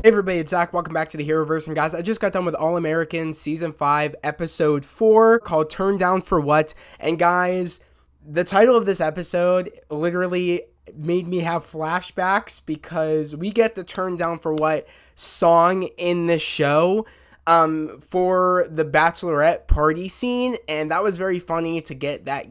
Hey everybody, it's Zach. Welcome back to the Heroverse. And guys, I just got done with All American Season 5, Episode 4, called Turn Down for What? And guys, the title of this episode literally made me have flashbacks because we get the Turn Down for What song in the show for the bachelorette party scene, and that was very funny to get that,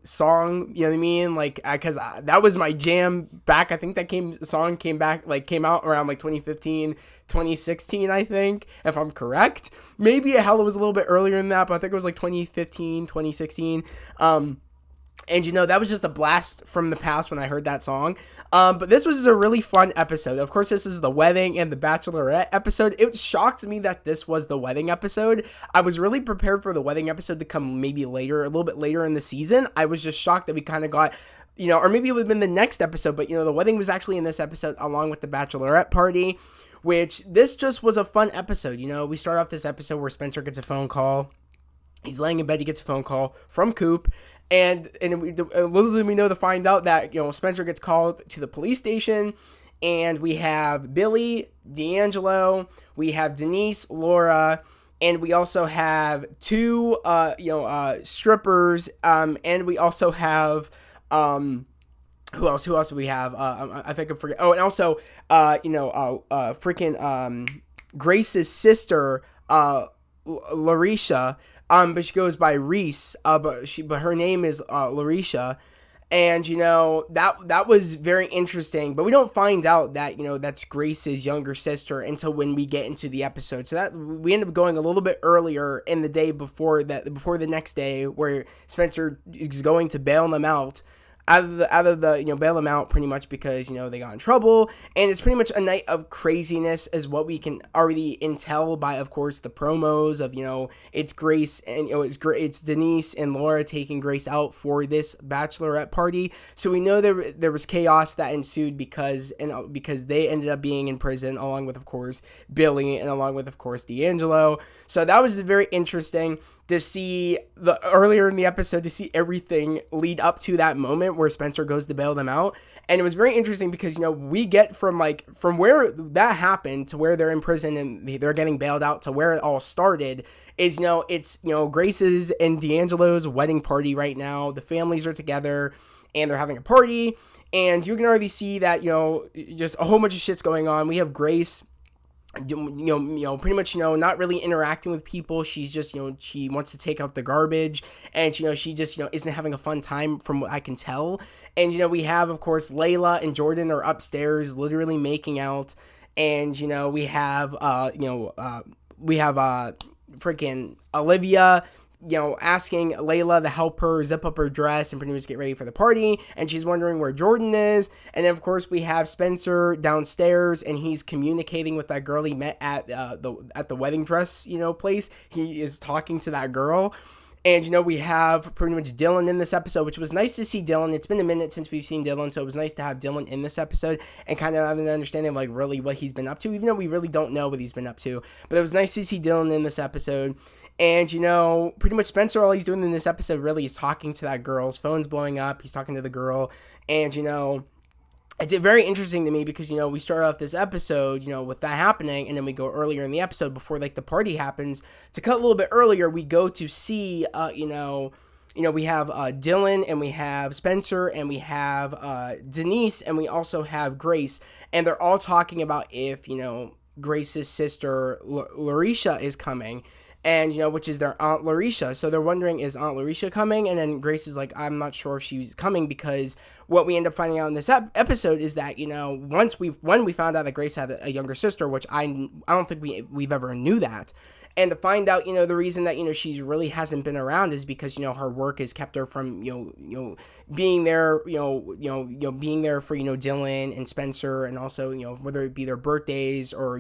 song, you know what I mean, like, because that was my jam back. I think that song came out around like 2015, 2016, I think, if I'm correct. Maybe hell, it was a little bit earlier than that, but I think it was like 2015, 2016. And that was just a blast from the past when I heard that song. But this was a really fun episode. Of course, this is the wedding and the bachelorette episode. It shocked me that this was the wedding episode. I was really prepared for the wedding episode to come maybe later, a little bit later in the season. I was just shocked that we kind of got, or maybe it would have been the next episode. But, the wedding was actually in this episode along with the bachelorette party, which this just was a fun episode. We start off this episode where Spencer gets a phone call. He's laying in bed. He gets a phone call from Coop. And little did we know to find out that, Spencer gets called to the police station, and we have Billy, D'Angelo, we have Denise, Laura, and we also have two, strippers, and we also have, who else do we have? I think I forget. Oh, and also, Grace's sister, Larisha. But she goes by Reese, but her name is Larisha, and that was very interesting. But we don't find out that that's Grace's younger sister until when we get into the episode. So that we end up going a little bit earlier in the day before the next day, where Spencer is going to bail them out. Out of the bail them out pretty much because they got in trouble, and it's pretty much a night of craziness is what we can already intel by, of course, the promos of it's Grace and it's Denise and Laura taking Grace out for this bachelorette party. So we know there was chaos that ensued because they ended up being in prison along with, of course, Billy and along with, of course, D'Angelo. So that was very interesting to see earlier in the episode, to see everything lead up to that moment where Spencer goes to bail them out. And it was very interesting because, we get from where that happened to where they're in prison and they're getting bailed out to where it all started is, it's, Grace's and D'Angelo's wedding party right now. The families are together and they're having a party, and you can already see that, just a whole bunch of shit's going on. We have Grace, pretty much, not really interacting with people. She's just, she wants to take out the garbage, and, she just, isn't having a fun time from what I can tell. And, we have, of course, Layla and Jordan are upstairs literally making out. And, we have, freaking Olivia, asking Layla to help her zip up her dress and pretty much get ready for the party, and she's wondering where Jordan is. And then, of course, we have Spencer downstairs, and he's communicating with that girl he met at the wedding dress, place. He is talking to that girl. And, we have pretty much Dylan in this episode, which was nice to see Dylan. It's been a minute since we've seen Dylan, so it was nice to have Dylan in this episode and kind of have an understanding of, really what he's been up to, even though we really don't know what he's been up to. But it was nice to see Dylan in this episode. And, pretty much Spencer, all he's doing in this episode really is talking to that girl. His phone's blowing up. He's talking to the girl. And, it's very interesting to me because, we start off this episode, with that happening, and then we go earlier in the episode before, the party happens. To cut a little bit earlier, we go to see, we have Dylan, and we have Spencer, and we have Denise, and we also have Grace. And they're all talking about if, Grace's sister, Larisha, is coming. And, which is their Aunt Larisha. So they're wondering, is Aunt Larisha coming? And then Grace is like, I'm not sure if she's coming, because what we end up finding out in this episode is that, when we found out that Grace had a younger sister, which I don't think we've ever knew that. And to find out, the reason that, she really hasn't been around is because, her work has kept her from, being there, being there for, Dylan and Spencer, and also, whether it be their birthdays or,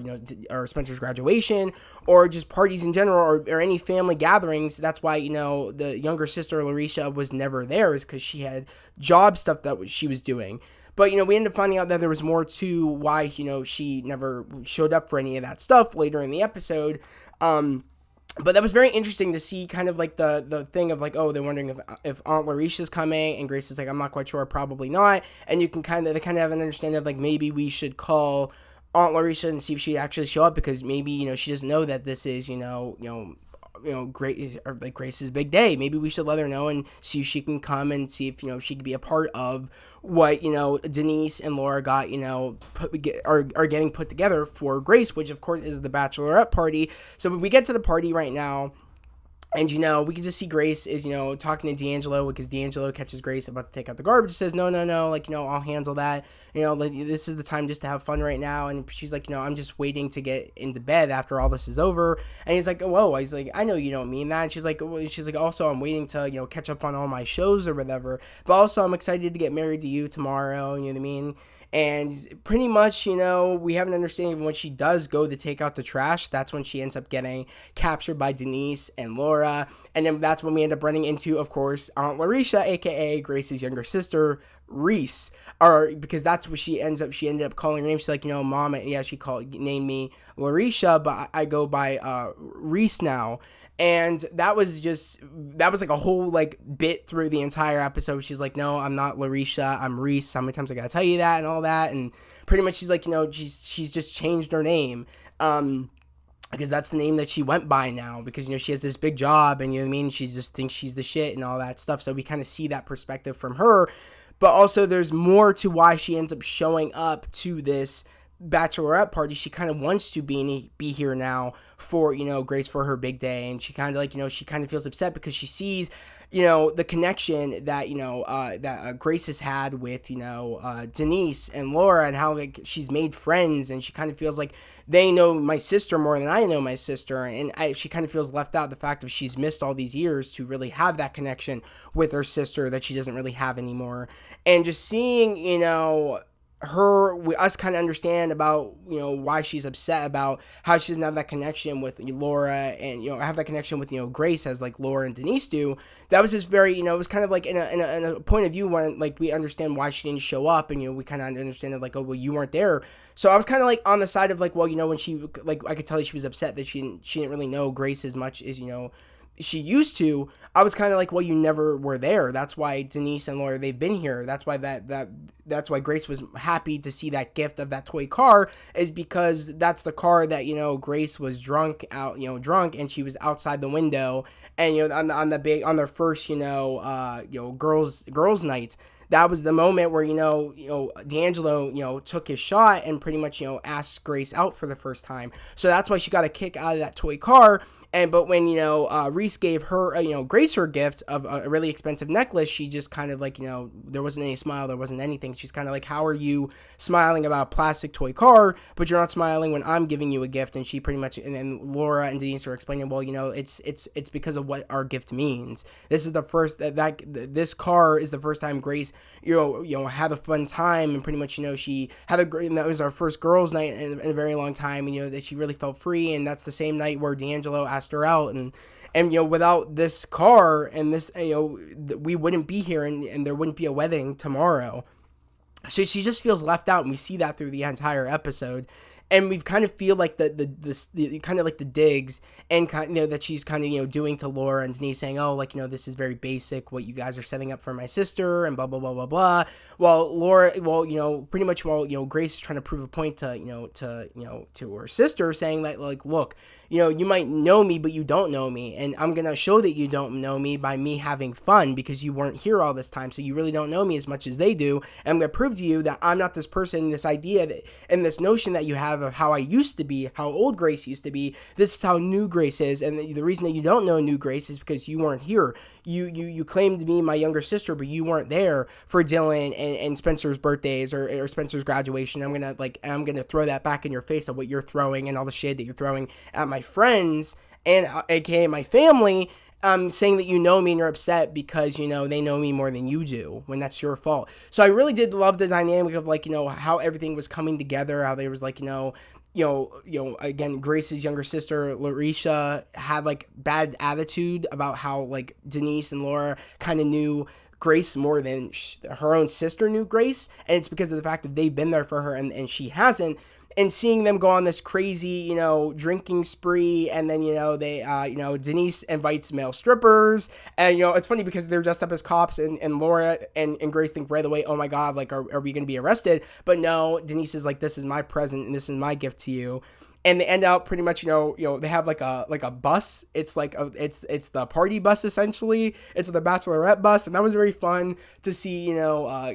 or Spencer's graduation or just parties in general or any family gatherings. That's why, the younger sister, Larisha, was never there, is because she had job stuff that she was doing. But, we ended up finding out that there was more to why, she never showed up for any of that stuff later in the episode. But that was very interesting to see, kind of like the thing of like, oh, they're wondering if Aunt Larisha's coming, and Grace is like, I'm not quite sure, probably not. And you can they kind of have an understanding of like, maybe we should call Aunt Larisha and see if she actually show up, because maybe, she doesn't know that this is, Grace's big day. Maybe we should let her know and see if she can come and see if, she could be a part of what, Denise and Laura got, are getting put together for Grace, which of course is the bachelorette party. So we get to the party right now. And, we can just see Grace is, talking to D'Angelo, because D'Angelo catches Grace about to take out the garbage, says, no, I'll handle that. This is the time just to have fun right now. And she's like, I'm just waiting to get into bed after all this is over. And he's like, whoa, he's like, I know you don't mean that. And she's like, also, I'm waiting to, catch up on all my shows or whatever. But also, I'm excited to get married to you tomorrow. You know what I mean? And pretty much, we have an understanding of when she does go to take out the trash, that's when she ends up getting captured by Denise and Laura. And then that's when we end up running into, of course, Aunt Larisha, aka Grace's younger sister, Reese. Because that's what she ended up calling her name. She's like, Mom, yeah, named me Larisha, but I go by Reese now. And that was like a whole like bit through the entire episode. She's like, no, I'm not Larisha, I'm Reese. How many times I gotta tell you that and all that? And pretty much she's like, she's just changed her name. Because that's the name that she went by now, because, she has this big job and, she just thinks she's the shit and all that stuff. So we kind of see that perspective from her. But also there's more to why she ends up showing up to this bachelorette party. She kind of wants to be here now for, Grace for her big day. And she kind of like, she kind of feels upset because she sees, the connection that, that Grace has had with, Denise and Laura, and how like she's made friends, and she kind of feels like they know my sister more than I know my sister. And she kind of feels left out, the fact of she's missed all these years to really have that connection with her sister that she doesn't really have anymore. And just seeing, us kind of understand about, why she's upset about how she doesn't have that connection with Laura, and, have that connection with, Grace as like Laura and Denise do. That was just very, it was kind of like in a point of view when like we understand why she didn't show up, and, we kind of understand it like, oh, well, you weren't there. So I was kind of like on the side of like, well, when she, like, I could tell she was upset that she didn't really know Grace as much as, she used to. I was kind of like, well, you never were there. That's why Denise and Laura, they've been here. That's why that's why Grace was happy to see that gift of that toy car, is because that's the car that, Grace was drunk, and she was outside the window, and, on their first, girls night. That was the moment where, D'Angelo, took his shot and pretty much, asked Grace out for the first time. So that's why she got a kick out of that toy car. But when, Reese gave her, Grace her gift of a really expensive necklace, she just kind of like, there wasn't any smile, there wasn't anything. She's kind of like, how are you smiling about a plastic toy car, but you're not smiling when I'm giving you a gift? And she pretty much, and then Laura and Denise were explaining, well, it's because of what our gift means. This is the first, this car is the first time Grace, had a fun time, and pretty much, she had a great, and that was our first girls' night in a very long time, and, that she really felt free. And that's the same night where D'Angelo asked her out, and without this car and this, we wouldn't be here, and there wouldn't be a wedding tomorrow. So she just feels left out, and we see that through the entire episode. And we kind of feel like the kind of like the digs, and kind of, that she's kind of, doing to Laura and Denise, saying, oh, like, this is very basic what you guys are setting up for my sister, and blah blah blah blah blah. Pretty much Grace is trying to prove a point to her sister, saying that, like, look, you might know me, but you don't know me, and I'm gonna show that you don't know me by me having fun, because you weren't here all this time, so you really don't know me as much as they do. And I'm gonna prove to you that I'm not this person, this idea that, and this notion that you have of how I used to be, how old Grace used to be. This is how new Grace is, and the reason that you don't know new Grace is because you weren't here. You claimed to be my younger sister, but you weren't there for Dylan and Spencer's birthdays or Spencer's graduation. I'm gonna throw that back in your face of what you're throwing and all the shade that you're throwing at my friends and aka my family. Saying that you know me and you're upset because, they know me more than you do, when that's your fault. So I really did love the dynamic of, like, how everything was coming together, how there was, like, again, Grace's younger sister, Larisha, had, like, bad attitude about how, like, Denise and Laura kind of knew Grace more than her own sister knew Grace, and it's because of the fact that they've been there for her and she hasn't. and seeing them go on this crazy, drinking spree, and then, they, Denise invites male strippers, and, it's funny because they're dressed up as cops, and Laura and Grace think right away, oh my God, like, are we going to be arrested? But no, Denise is like, this is my present, and this is my gift to you. And they end up pretty much, they have like a bus. It's like it's the party bus essentially. It's the bachelorette bus, and that was very fun to see.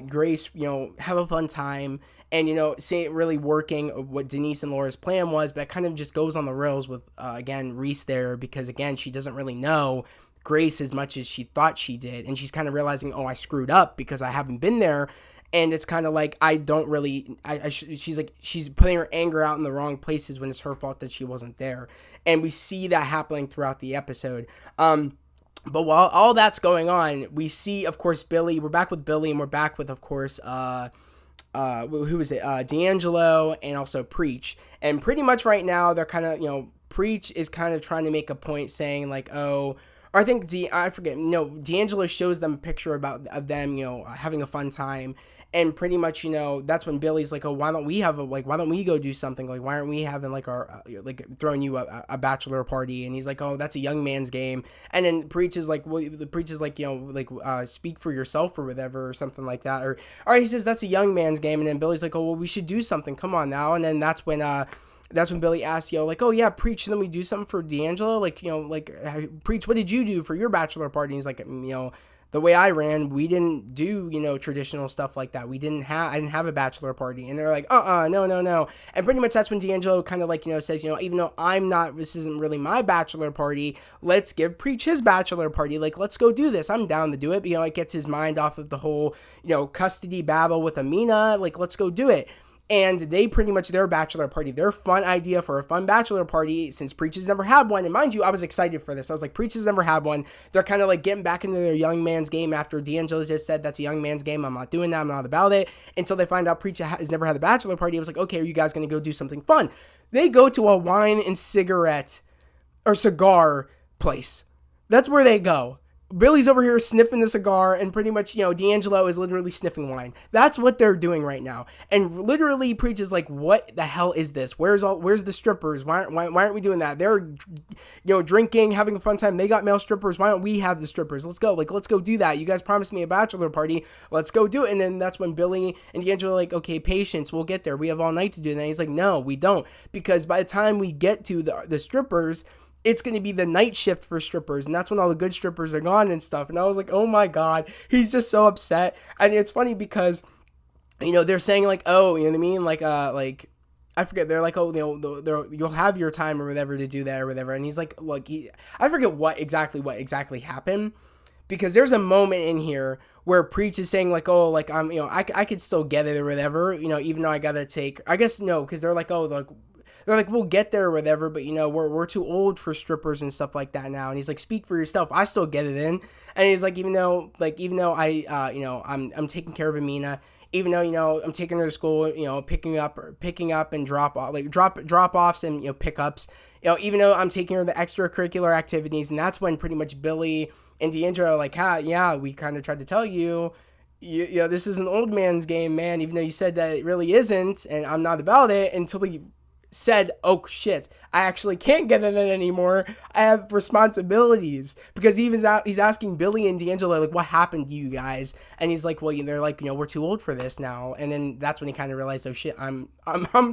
Grace, have a fun time, and see it really working what Denise and Laura's plan was, but it kind of just goes on the rails with again Reese there, because again she doesn't really know Grace as much as she thought she did, and she's kind of realizing, oh, I screwed up because I haven't been there. And it's kind of like, I don't really, she's like, she's putting her anger out in the wrong places when it's her fault that she wasn't there. And we see that happening throughout the episode. But while all that's going on, we see, of course, Billy. We're back with Billy, and we're back with, of course, who is it? D'Angelo, and also Preach. And pretty much right now, they're kind of, Preach is kind of trying to make a point saying like, oh, or I think D'Angelo shows them a picture of them, having a fun time. And pretty much, that's when Billy's like, oh, why don't we go do something? Like, why aren't we having like our, throwing you a bachelor party? And he's like, oh, that's a young man's game. And then Preach is like, speak for yourself or whatever, or something like that. Or he says, that's a young man's game. And then Billy's like, oh, well, we should do something. Come on now. And then that's when Billy asks, like, oh yeah, Preach, then we do something for D'Angelo? Like, Preach, what did you do for your bachelor party? And he's like, the way I ran, we didn't do, traditional stuff like that. I didn't have a bachelor party. And they're like, no. And pretty much that's when D'Angelo kind of like, says, even though this isn't really my bachelor party, let's give Preach his bachelor party. Like, let's go do this. I'm down to do it. But, it gets his mind off of the whole, custody battle with Amina. Like, let's go do it. And they pretty much, their bachelor party, their fun idea for a fun bachelor party, since Preach has never had one, and mind you, I was excited for this. I was like, Preach has never had one. They're kind of like getting back into their young man's game after D'Angelo just said, that's a young man's game. I'm not doing that. I'm not about it. Until they find out Preach has never had a bachelor party. I was like, okay, are you guys going to go do something fun? They go to a wine and cigar place. That's where they go. Billy's over here sniffing the cigar, and pretty much, D'Angelo is literally sniffing wine. That's what they're doing right now. And literally, Preach is like, what the hell is this? Where's the strippers? Why aren't we doing that? They're, drinking, having a fun time. They got male strippers. Why don't we have the strippers? Let's go. Like, let's go do that. You guys promised me a bachelor party. Let's go do it. And then that's when Billy and D'Angelo are like, okay, patience. We'll get there. We have all night to do it. And he's like, no, we don't. Because by the time we get to the strippers, it's going to be the night shift for strippers, and that's when all the good strippers are gone and stuff. And I was like, oh my God, he's just so upset. And it's funny because, they're saying like, oh, you know what I mean? Like, I forget, they're like, oh, you'll have your time or whatever to do that or whatever. And he's like, look, I forget what exactly happened, because there's a moment in here where Preach is saying like, oh, like, I'm, I could still get it or whatever, even though I got to take, I guess no, because they're like, oh, like, they're like, we'll get there or whatever, but we're too old for strippers and stuff like that now. And he's like, speak for yourself. I still get it in. And he's like, even though I, I'm taking care of Amina, even though, I'm taking her to school, picking up and drop offs and, pickups, even though I'm taking her to extracurricular activities. And that's when pretty much Billy and D'Angelo are like, yeah, we kind of tried to tell you, this is an old man's game, man, even though you said that it really isn't, and I'm not about it, until he said, oh shit, I actually can't get in it anymore. I have responsibilities, because he's asking Billy and D'Angelo like, what happened to you guys? And he's like, well, they're like, we're too old for this now. And then that's when he kind of realized, oh shit, I'm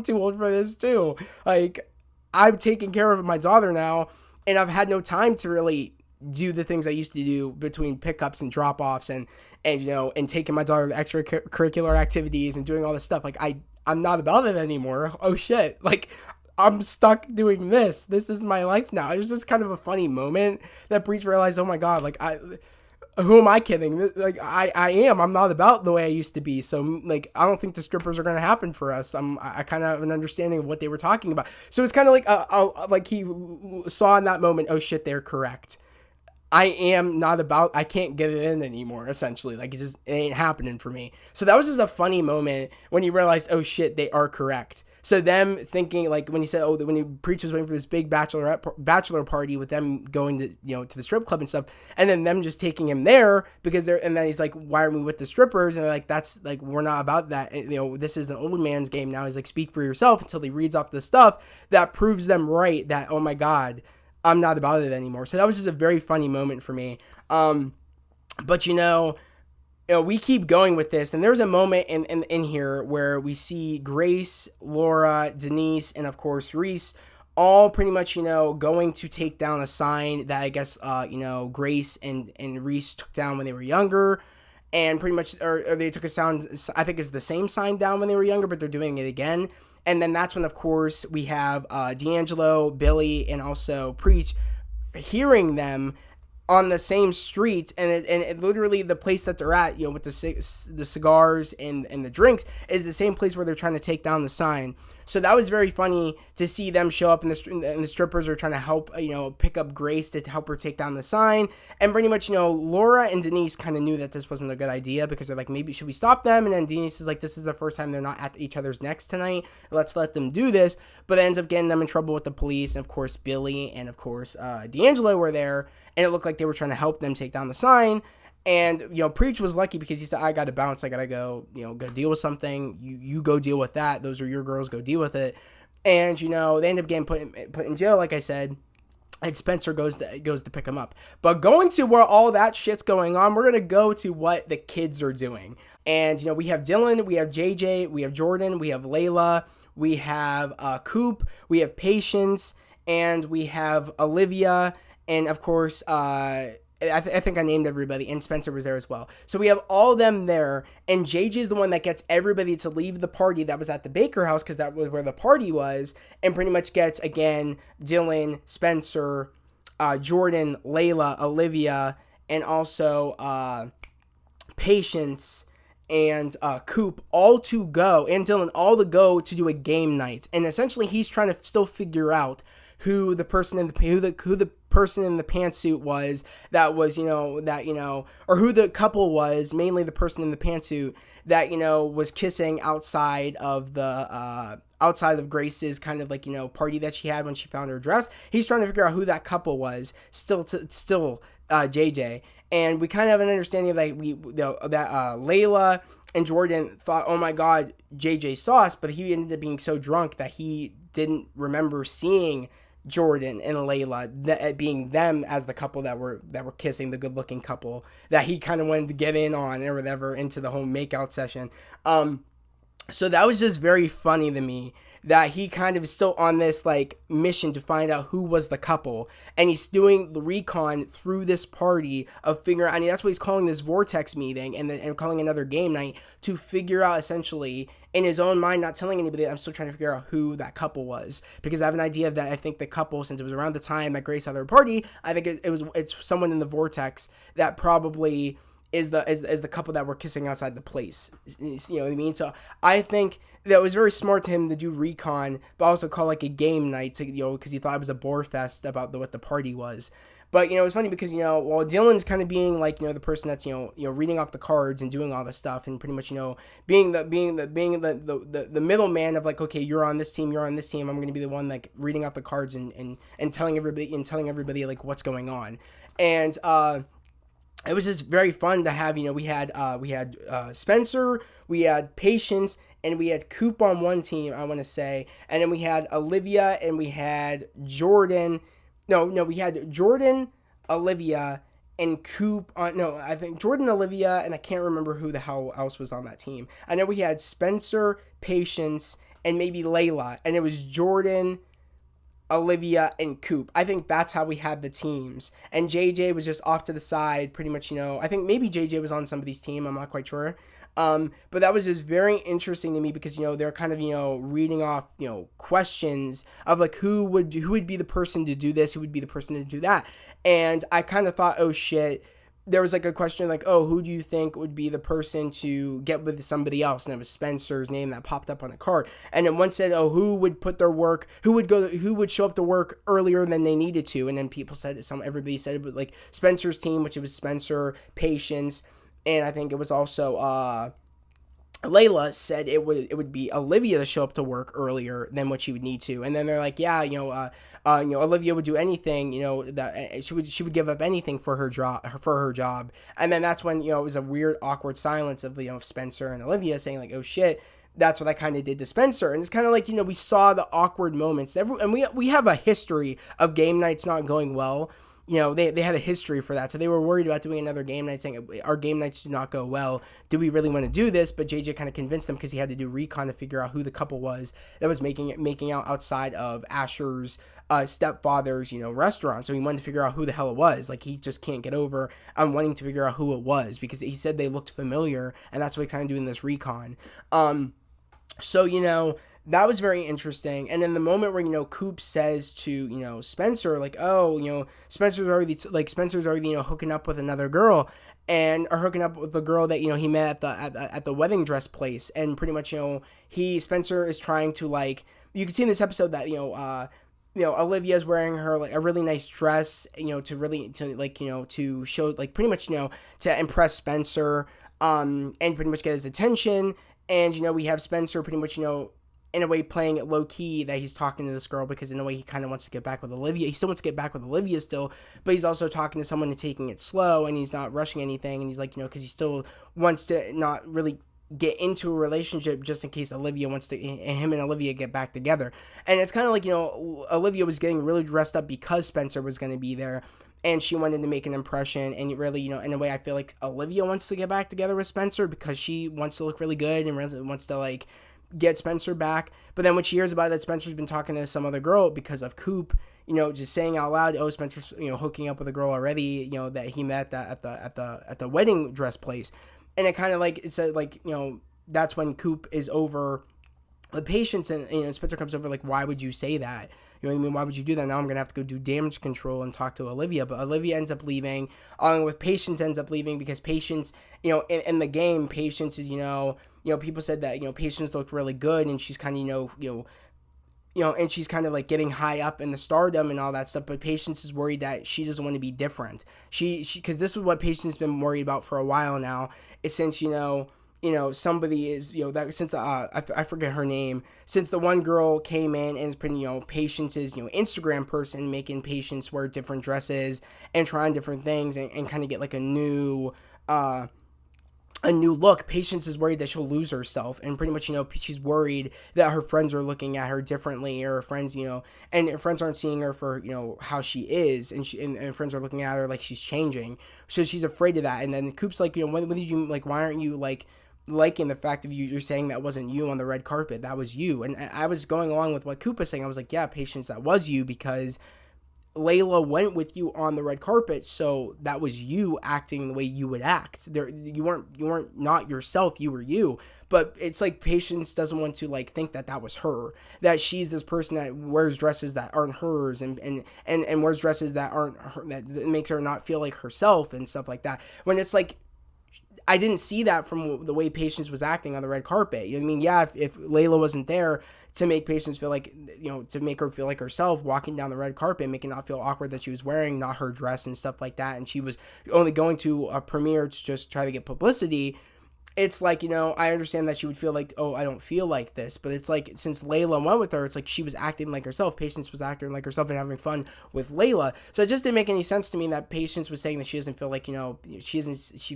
too old for this too. Like, I'm taking care of my daughter now, and I've had no time to really do the things I used to do between pickups and drop-offs and taking my daughter to extracurricular activities and doing all this stuff. Like, I'm not about it anymore. Oh shit. Like, I'm stuck doing this. This is my life now. It was just kind of a funny moment that Preach realized, oh my God, like, who am I kidding? Like, I am. I'm not about the way I used to be. So, like, I don't think the strippers are going to happen for us. I kind of have an understanding of what they were talking about. So it's kind of like he saw in that moment, oh shit, they're correct. I can't get it in anymore, essentially. Like, it ain't happening for me. So that was just a funny moment when you realized, oh shit, they are correct. So them thinking, like, when he said, oh, when he Preach was waiting for this big bachelor party with them going to, to the strip club and stuff, and then them just taking him there and then he's like, why aren't we with the strippers? And they're like, that's like, we're not about that. And, this is an old man's game now. He's like, speak for yourself, until he reads off the stuff that proves them right, that, oh my God, I'm not about it anymore. So that was just a very funny moment for me. But we keep going with this, and there's a moment in here where we see Grace, Laura, Denise, and of course Reese all pretty much, going to take down a sign that I guess, Grace and Reese took down when they were younger, and pretty much, or they took a sound, I think it's the same sign down when they were younger, but they're doing it again. And then that's when, of course, we have D'Angelo, Billy, and also Preach hearing them on the same street, and it literally, the place that they're at, with the cigars and the drinks, is the same place where they're trying to take down the sign. So that was very funny to see them show up, and the strippers are trying to help, pick up Grace to help her take down the sign. And pretty much, Laura and Denise kind of knew that this wasn't a good idea, because they're like, maybe should we stop them? And then Denise is like, this is the first time they're not at each other's necks tonight. Let's let them do this. But it ends up getting them in trouble with the police. And of course, Billy and of course, D'Angelo were there, and it looked like they were trying to help them take down the sign. And, Preach was lucky, because he said, I got to bounce. I got to go, go deal with something. You go deal with that. Those are your girls. Go deal with it. And, they end up getting put in jail, like I said. And Spencer goes to pick him up. But going to where all that shit's going on, we're going to go to what the kids are doing. And, we have Dylan, we have JJ, we have Jordan, we have Layla, we have Coop, we have Patience, and we have Olivia, and of course, I think I named everybody, and Spencer was there as well. So we have all of them there, and JJ is the one that gets everybody to leave the party that was at the Baker house, because that was where the party was, and pretty much gets, again, Dylan, Spencer, Jordan, Layla, Olivia, and also Patience, and Coop, all to go, and Dylan, all to go to do a game night. And essentially, he's trying to still figure out who the person in the person in the pantsuit was, or who the couple was, mainly the person in the pantsuit that, was kissing outside of Grace's kind of party that she had when she found her dress. He's trying to figure out who that couple was, still JJ. And we kind of have an understanding of that Layla and Jordan thought, oh my God, JJ saw us, but he ended up being so drunk that he didn't remember seeing Jordan and Layla being them as the couple that were kissing, the good looking couple that he kind of wanted to get in on or whatever into the whole makeout session. So that was just very funny to me, that he kind of is still on this mission to find out who was the couple, and he's doing the recon through this party of figuring out, that's what he's calling this vortex meeting and calling another game night, to figure out, essentially in his own mind, not telling anybody, I'm still trying to figure out who that couple was, because I have an idea that I think the couple, since it was around the time that Grace had their party, I think it's someone in the vortex that probably is the couple that were kissing outside the place. You know what I mean? So I think that was very smart to him to do recon, but also call a game night to, because he thought it was a bore fest about what the party was. But, it's funny because, while Dylan's kind of being the person that's, reading off the cards and doing all this stuff, and pretty much, being the middleman of okay, you're on this team, I'm going to be the one reading off the cards and telling everybody what's going on. And it was just very fun to have, we had Spencer, we had Patience, and we had Coop on one team, I want to say, and then we had Olivia, and we had Jordan. No, we had Jordan, Olivia, and Coop on. No, I think Jordan, Olivia, and I can't remember who the hell else was on that team. I know we had Spencer, Patience, and maybe Layla, and it was Jordan, Olivia, and Coop. I think that's how we had the teams. And JJ was just off to the side, pretty much, I think maybe JJ was on somebody's team, I'm not quite sure. But that was just very interesting to me because, they're kind of, reading off, questions of who would be the person to do this, who would be the person to do that. And I kind of thought, oh shit, there was a question oh, who do you think would be the person to get with somebody else? And it was Spencer's name that popped up on a card. And then one said, oh, who would put their work, who would show up to work earlier than they needed to? And then everybody said it was Spencer's team, which it was Spencer, Patience, and I think it was also Layla said it would be Olivia to show up to work earlier than what she would need to, and then they're like, yeah, Olivia would do anything, that she would give up anything for her job, and then that's when it was a weird awkward silence of Spencer and Olivia saying like, oh shit. That's what I kind of did to Spencer, and it's kind of like we saw the awkward moments. And we have a history of game nights not going well. They had a history for that. So they were worried about doing another game night, saying our game nights do not go well. Do we really want to do this? But JJ kind of convinced them because he had to do recon to figure out who the couple was that was making out outside of Asher's stepfather's, restaurant. So he wanted to figure out who the hell it was. Like, he just can't get over wanting to figure out who it was because he said they looked familiar, and that's why he's kind of doing this recon. So, that was very interesting. And then the moment where, Coop says to, Spencer, like, oh, Spencer's already, hooking up with another girl and are hooking up with the girl that, he met at the wedding dress place. And pretty much, Spencer is trying to, like, you can see in this episode that, Olivia's wearing her like a really nice dress, to show like pretty much, to impress Spencer, and pretty much get his attention. And, we have Spencer pretty much, in a way playing it low key that he's talking to this girl because in a way he kind of wants to get back with Olivia. He still wants to get back with Olivia still, but he's also talking to someone and taking it slow, and he's not rushing anything. And he's like, because he still wants to not really get into a relationship just in case him and Olivia get back together. And it's kind of like, Olivia was getting really dressed up because Spencer was going to be there. And she wanted to make an impression, and really, in a way, I feel like Olivia wants to get back together with Spencer because she wants to look really good and really wants to, like, get Spencer back. But then when she hears about it, that Spencer's been talking to some other girl because of Coop, just saying out loud, oh, Spencer's, hooking up with a girl already, that he met at the wedding dress place. And it kind of, like, it said, like, that's when Coop is over the Patience, and Spencer comes over, like, why would you say that? You know what I mean? Why would you do that? Now I'm going to have to go do damage control and talk to Olivia. But Olivia ends up leaving, along with Patience ends up leaving because Patience, in the game, Patience is, people said that, Patience looked really good, and she's kind of, and she's kind of like getting high up in the stardom and all that stuff. But Patience is worried that she doesn't want to be different. Because this is what Patience has been worried about for a while now, is since, somebody is, that since, I forget her name, since the one girl came in and has been, Patience's, Instagram person, making Patience wear different dresses and trying different things and kind of get like a new look. Patience is worried that she'll lose herself, and pretty much, she's worried that her friends are looking at her differently, or her friends, and her friends aren't seeing her for, how she is, and friends are looking at her like she's changing, so she's afraid of that. And then Coop's like, when did you, like, why aren't you, like, liking the fact of you're saying that wasn't you on the red carpet, that was you? And I was going along with what Coop was saying. I was like, yeah, Patience, that was you, because Layla went with you on the red carpet, so that was you acting the way you would act. You weren't not yourself, you were you. But it's like Patience doesn't want to, like, think that was her, that she's this person that wears dresses that aren't hers, and wears dresses that aren't her, that makes her not feel like herself and stuff like that. When it's like, I didn't see that from the way Patience was acting on the red carpet. You know what I mean? Yeah, if Layla wasn't there to make Patience feel like, to make her feel like herself, walking down the red carpet, making it not feel awkward that she was wearing not her dress and stuff like that, and she was only going to a premiere to just try to get publicity, it's like, I understand that she would feel like, oh, I don't feel like this. But it's like, since Layla went with her, it's like she was acting like herself. Patience was acting like herself and having fun with Layla. So it just didn't make any sense to me that Patience was saying that she doesn't feel like, she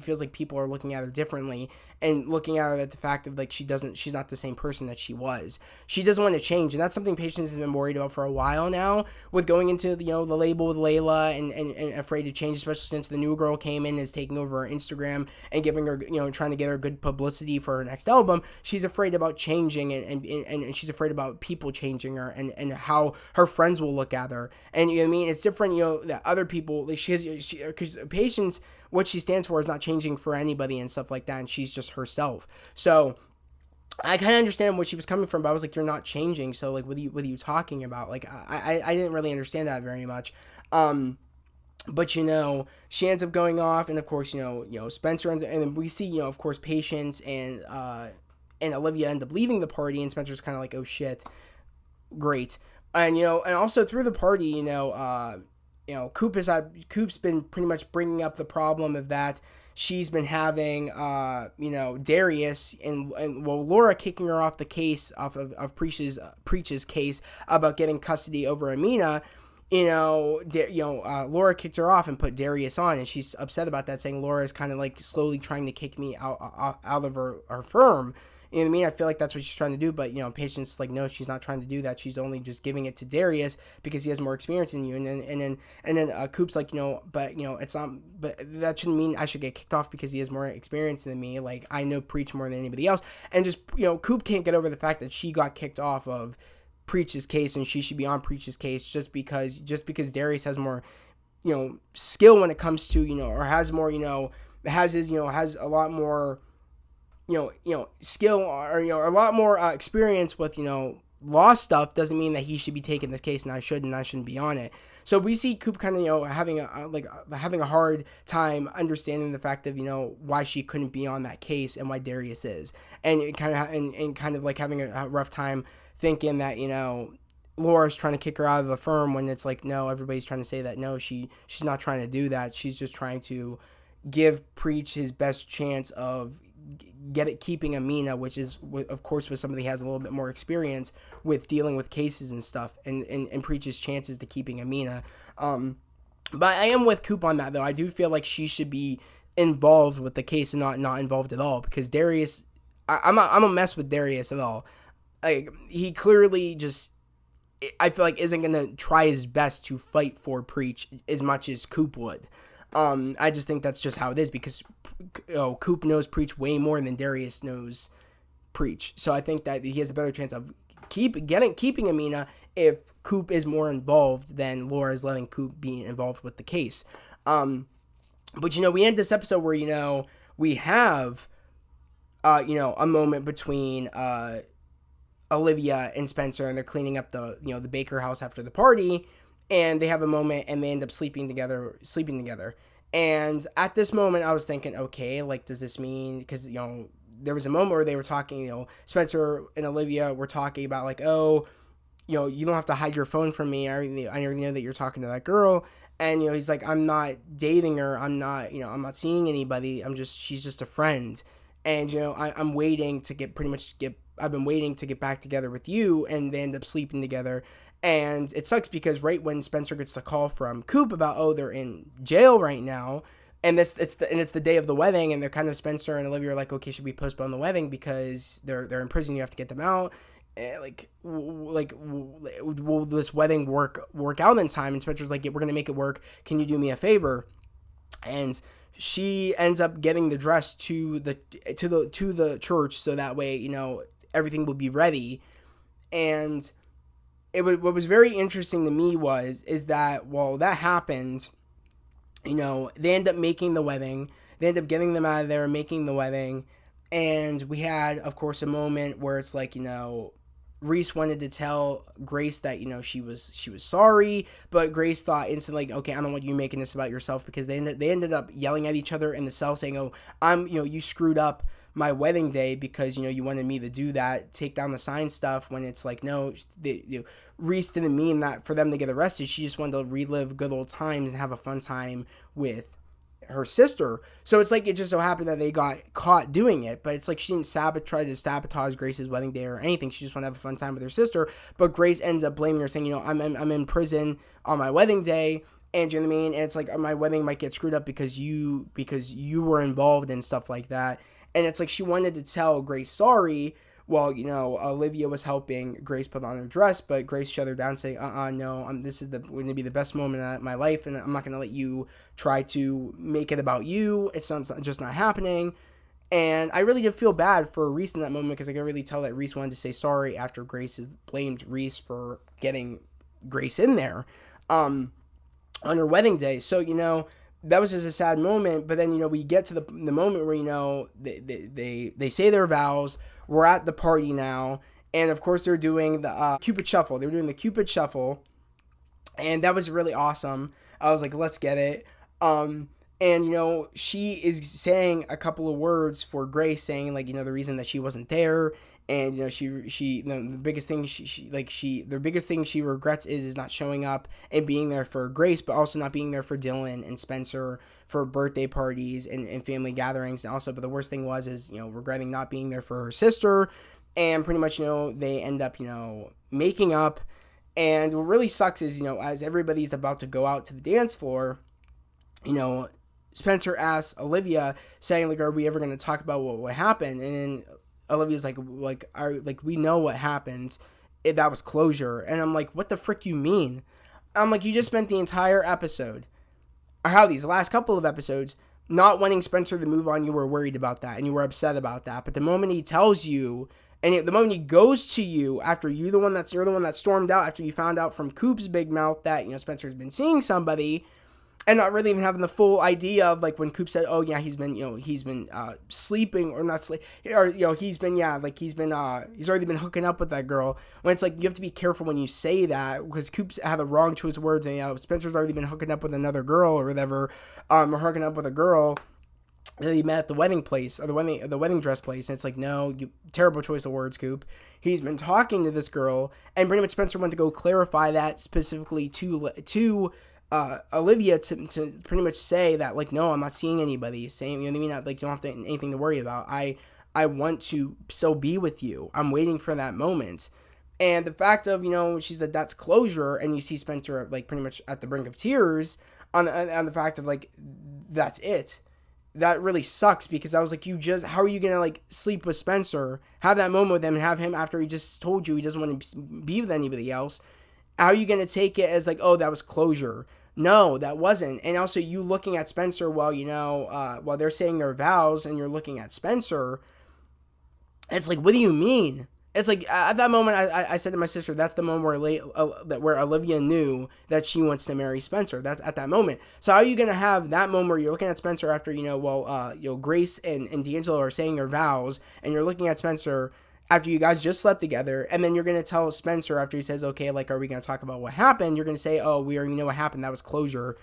feels like people are looking at her differently, and looking at her at the fact of, like, she's not the same person that she was. She doesn't want to change. And that's something Patience has been worried about for a while now, with going into, the label with Layla, and afraid to change, especially since the new girl came in, is taking over her Instagram and giving her, trying to get her good publicity for her next album. She's afraid about changing, and she's afraid about people changing her, and how her friends will look at her. And, you know what I mean? It's different, that other people, like, because Patience, what she stands for is not changing for anybody and stuff like that, and she's just herself. So I kind of understand where she was coming from, but I was like, you're not changing, so, like, what are you talking about? Like, I didn't really understand that very much. But, she ends up going off, and of course, Spencer ends up, and we see, of course, Patience and Olivia end up leaving the party, and Spencer's kind of like, oh shit, great. And, and also through the party, Coop's been pretty much bringing up the problem of that she's been having, Darius and Laura kicking her off the case, off of Preach's case about getting custody over Amina. Laura kicked her off and put Darius on, and she's upset about that, saying Laura is kind of like slowly trying to kick me out of her firm. You know what I mean? I feel like that's what she's trying to do, but Patience like, no, she's not trying to do that. She's only just giving it to Darius because he has more experience than you. And then Coop's like, but it's not, but that shouldn't mean I should get kicked off because he has more experience than me. Like, I know Preach more than anybody else, and just Coop can't get over the fact that she got kicked off of Preach's case and she should be on Preach's case just because Darius has more skill when it comes to or has more has a lot more skill or a lot more experience with law stuff, doesn't mean that he should be taking this case and I shouldn't be on it. So we see Coop kind of having a hard time understanding the fact of why she couldn't be on that case and why Darius is, and kind of like having a rough time thinking that Laura's trying to kick her out of the firm, when it's like, no, everybody's trying to say that no, she's not trying to do that. She's just trying to give Preach his best chance of keeping Amina, which is of course with somebody who has a little bit more experience with dealing with cases and stuff, and Preach's chances to keeping Amina. But I am with Coop on that, though. I do feel like she should be involved with the case and not involved at all, because Darius, I'm a mess with Darius at all. Like, he clearly just, I feel like, isn't going to try his best to fight for Preach as much as Coop would. I just think that's just how it is, because Coop knows Preach way more than Darius knows Preach. So I think that he has a better chance of keeping Amina if Coop is more involved than Laura is letting Coop be involved with the case. But we end this episode where we have a moment between Olivia and Spencer, and they're cleaning up the Baker house after the party, and they have a moment and they end up sleeping together. And at this moment I was thinking, okay, like, does this mean, because there was a moment where they were talking, Spencer and Olivia were talking about like, oh, you don't have to hide your phone from me, I already know that you're talking to that girl. And he's like, I'm not dating her, I'm not seeing anybody, she's just a friend. And I'm waiting to I've been waiting to get back together with you, and they end up sleeping together. And it sucks because right when Spencer gets the call from Coop about, oh, they're in jail right now, and it's the day of the wedding, and they're kind of, Spencer and Olivia are like, okay, should we postpone the wedding because they're in prison, you have to get them out. Will this wedding work out in time? And Spencer's like, yeah, we're gonna make it work. Can you do me a favor? And she ends up getting the dress to the church, so that way everything will be ready. And what was very interesting to me is that while that happened, they end up making the wedding. They end up getting them out of there and making the wedding. And we had, of course, a moment where it's like, Reese wanted to tell Grace that, she was sorry, but Grace thought instantly, like, okay, I don't want you making this about yourself, because they ended up yelling at each other in the cell, saying, oh, you screwed up my wedding day because, you wanted me to do that, take down the sign stuff, when it's like, no, Reese didn't mean that for them to get arrested. She just wanted to relive good old times and have a fun time with her sister. So it's like, it just so happened that they got caught doing it, but it's like she didn't try to sabotage Grace's wedding day or anything. She just wanted to have a fun time with her sister. But Grace ends up blaming her, saying, I'm in prison on my wedding day, and you know what I mean? And it's like, my wedding might get screwed up because you were involved and stuff like that. And it's like she wanted to tell Grace sorry, while Olivia was helping Grace put on her dress, but Grace shut her down, saying, no, this is going to be the best moment of my life, and I'm not going to let you try to make it about you. It's just not happening. And I really did feel bad for Reese in that moment, because I could really tell that Reese wanted to say sorry after Grace has blamed Reese for getting Grace in there on her wedding day. So, that was just a sad moment. But then, we get to the moment where, they say their vows. We're at the party now, and of course they're doing the Cupid Shuffle. They were doing the Cupid Shuffle, and that was really awesome. I was like, let's get it. And she is saying a couple of words for Grace, saying like, the reason that she wasn't there And the biggest thing the biggest thing she regrets is not showing up and being there for Grace, but also not being there for Dylan and Spencer for birthday parties and family gatherings. And also, but the worst thing is regretting not being there for her sister. And pretty much, they end up, making up. And what really sucks is, as everybody's about to go out to the dance floor, Spencer asks Olivia, saying, like, are we ever going to talk about what happened? And then Olivia's like, we know what happened. That was closure. And I'm like, what the frick you mean? I'm like, you just spent the entire episode, or the last couple of episodes, not wanting Spencer to move on. You were worried about that, and you were upset about that. But the moment he tells you, and the moment he goes to you after you're the one that stormed out after you found out from Coop's big mouth that Spencer's been seeing somebody, and not really even having the full idea of, like, when Coop said, oh yeah, he's been sleeping or not sleep, or he's already been hooking up with that girl. When it's like, you have to be careful when you say that, because Coop's had the wrong choice of words, and Spencer's already been hooking up with another girl or whatever, or hooking up with a girl that he met at the wedding place, or the wedding dress place. And it's like, no, terrible choice of words, Coop. He's been talking to this girl, and pretty much Spencer went to go clarify that specifically to Olivia to pretty much say that, like, no, I'm not seeing anybody. Saying, you know what I mean? Like, you don't have anything to worry about. I want to still be with you. I'm waiting for that moment. And the fact of, she said that's closure, and you see Spencer, like, pretty much at the brink of tears on the fact of, like, that's it. That really sucks, because I was like, how are you going to, like, sleep with Spencer, have that moment with him, and have him, after he just told you he doesn't want to be with anybody else, how are you going to take it as, like, oh, that was closure? No, that wasn't. And also, you looking at Spencer while, while they're saying their vows, and you're looking at Spencer, it's like, what do you mean? It's like, at that moment, I said to my sister, that's the moment where Olivia knew that she wants to marry Spencer. That's at that moment. So how are you going to have that moment where you're looking at Spencer after, Grace and D'Angelo are saying their vows, and you're looking at Spencer after you guys just slept together, and then you're going to tell Spencer after he says, okay, like, are we going to talk about what happened? You're going to say, oh, we already know what happened. That was closure.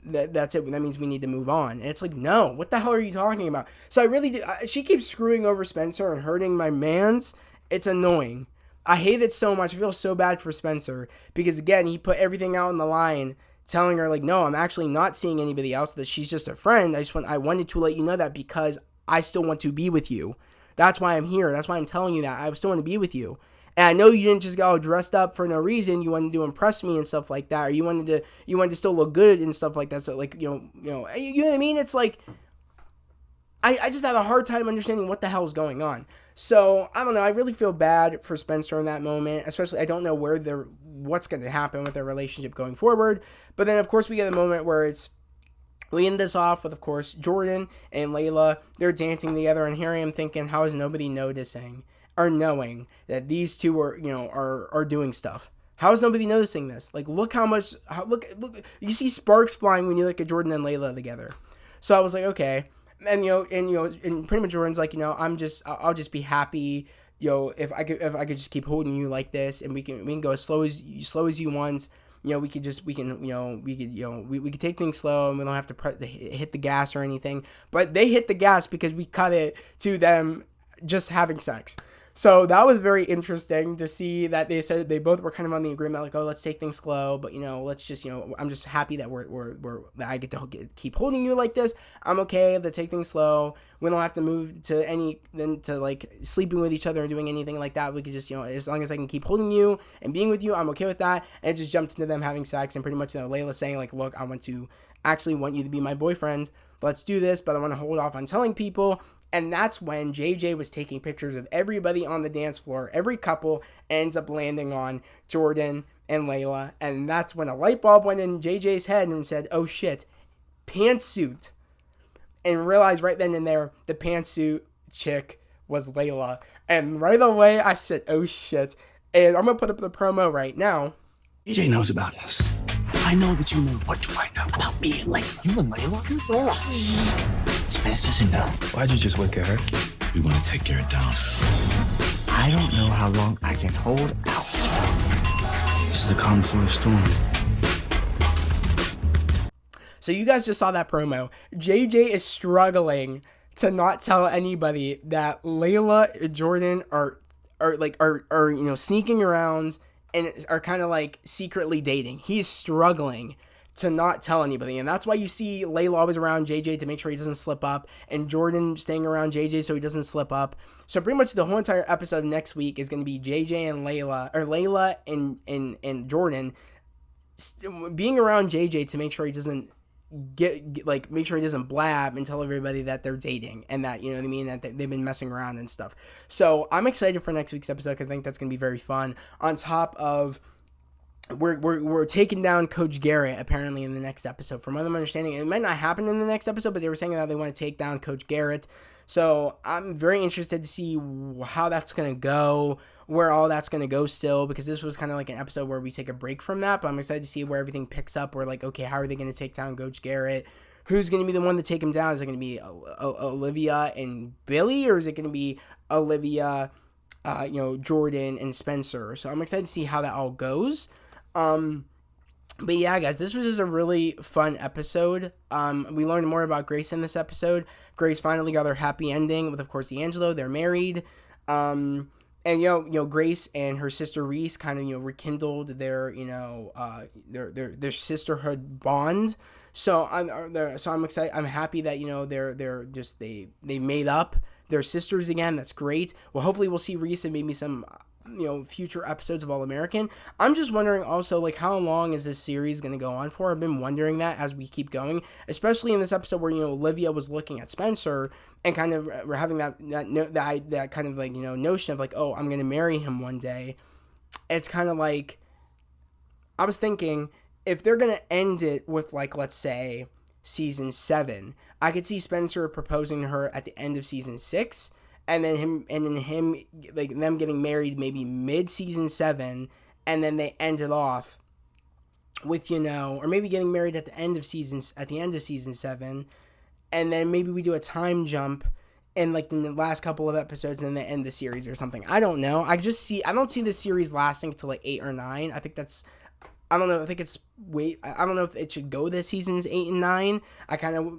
That's it. That means we need to move on. And it's like, no, what the hell are you talking about? So I really do. She keeps screwing over Spencer and hurting my mans. It's annoying. I hate it so much. I feel so bad for Spencer, because, again, he put everything out on the line, telling her, like, no, I'm actually not seeing anybody else, that she's just a friend. I wanted to let you know that, because I still want to be with you. That's why I'm here. That's why I'm telling you that. I still want to be with you. And I know you didn't just go dressed up for no reason. You wanted to impress me and stuff like that, or you wanted to still look good and stuff like that. So, like, you know what I mean? It's like, I just have a hard time understanding what the hell is going on. So, I don't know. I really feel bad for Spencer in that moment. Especially, I don't know what's going to happen with their relationship going forward. But then, of course, we get a moment where we end this off with, of course, Jordan and Layla. They're dancing together, and here I am thinking, how is nobody noticing or knowing that these two are doing stuff? How is nobody noticing this? Like, look look, you see sparks flying when you look at Jordan and Layla together. So I was like, okay. And and pretty much Jordan's like, I'll just be happy, if I could just keep holding you like this, and we can go as slow as you want. We could take things slow, and we don't have to hit the gas or anything. But they hit the gas because we cut it to them just having sex. So that was very interesting to see that they said they both were kind of on the agreement, like, oh, let's take things slow, but let's just, I'm just happy that that I get to keep holding you like this. I'm okay to take things slow. We don't have to move to like sleeping with each other and doing anything like that. We could just, as long as I can keep holding you and being with you, I'm okay with that. And it just jumped into them having sex, and pretty much Layla saying, like, look, I want you to be my boyfriend. Let's do this, but I want to hold off on telling people. And that's when JJ was taking pictures of everybody on the dance floor. Every couple ends up landing on Jordan and Layla. And that's when a light bulb went in JJ's head and said, oh shit, pantsuit. And realized right then and there, the pantsuit chick was Layla. And right away, I said, oh shit. And I'm going to put up the promo right now. JJ knows about us. I know that you know. What do I know about me and Layla? You and Layla? Who's Layla? Spence doesn't know. Why'd you just wink at her? We want to take her down. I don't know how long I can hold out. This is a calm before the storm. So you guys just saw that promo. JJ is struggling to not tell anybody that Layla and Jordan are are sneaking around and are kind of like secretly dating. He's struggling to not tell anybody, and that's why you see Layla always around JJ to make sure he doesn't slip up, and Jordan staying around JJ so he doesn't slip up. So pretty much the whole entire episode next week is going to be JJ and Layla, or Layla and Jordan being around JJ to make sure he doesn't make sure he doesn't blab and tell everybody that they're dating, and that, you know what I mean, that they've been messing around and stuff. So I'm excited for next week's episode because I think that's going to be very fun. On top of, we're taking down Coach Garrett apparently in the next episode. From what I'm understanding, it might not happen in the next episode, but they were saying that they want to take down Coach Garrett. So I'm very interested to see how that's going to go, where all that's going to go still, because this was kind of like an episode where we take a break from that, but I'm excited to see where everything picks up. We're like, okay, how are they going to take down Coach Garrett? Who's going to be the one to take him down? Is it going to be Olivia and Billy, or is it going to be Olivia, Jordan and Spencer? So I'm excited to see how that all goes. But yeah, guys, this was just a really fun episode. We learned more about Grace in this episode. Grace finally got her happy ending with, of course, D'Angelo. They're married. And Grace and her sister Reese kind of rekindled their their sisterhood bond. So I'm excited. I'm happy that they made up. They're sisters again. That's great. Well, hopefully we'll see Reese in maybe some future episodes of All American. I'm just wondering also, like, how long is this series going to go on for? I've been wondering that as we keep going, especially in this episode where Olivia was looking at Spencer and kind of we're having that kind of like notion of like, oh, I'm going to marry him one day. It's kind of like, I was thinking, if they're going to end it with, like, let's say season 7, I could see Spencer proposing to her at the end of season 6, and then him like them getting married maybe mid season 7, and then they end it off with or maybe getting married at the end of season 7, and then maybe we do a time jump in like in the last couple of episodes and then end the series or something. I don't know. I don't see this series lasting until like 8 or 9. I don't know. I think it's I don't know if it should go this seasons 8 and 9. I kind of want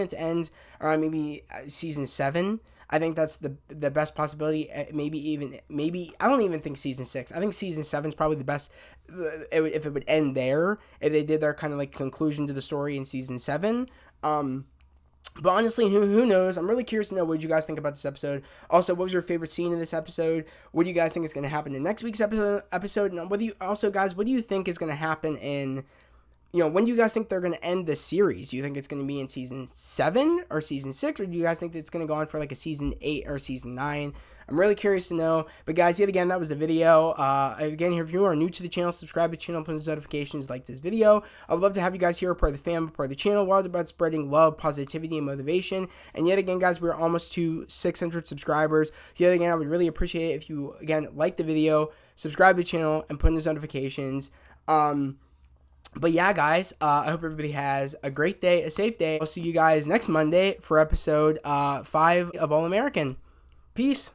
it to end around maybe season 7. I think that's the best possibility. Maybe I don't even think season 6. I think season 7 is probably the best. If it would end there, if they did their kind of like conclusion to the story in season 7. But honestly, who knows? I'm really curious to know what you guys think about this episode. Also, what was your favorite scene in this episode? What do you guys think is going to happen in next week's episode? And what do you think is going to happen in, when do you guys think they're going to end this series? Do you think it's going to be in season 7 or season 6? Or do you guys think it's going to go on for like a season 8 or season 9? I'm really curious to know. But guys, yet again, that was the video. Again, if you are new to the channel, subscribe to the channel, put notifications, like this video. I'd love to have you guys here, part of the fam, part of the channel. We're all about spreading love, positivity, and motivation. And yet again, guys, we're almost to 600 subscribers. Yet again, I would really appreciate it if you, again, like the video, subscribe to the channel, and put in those notifications. But yeah, guys, I hope everybody has a great day, a safe day. I'll see you guys next Monday for episode 5 of All American. Peace.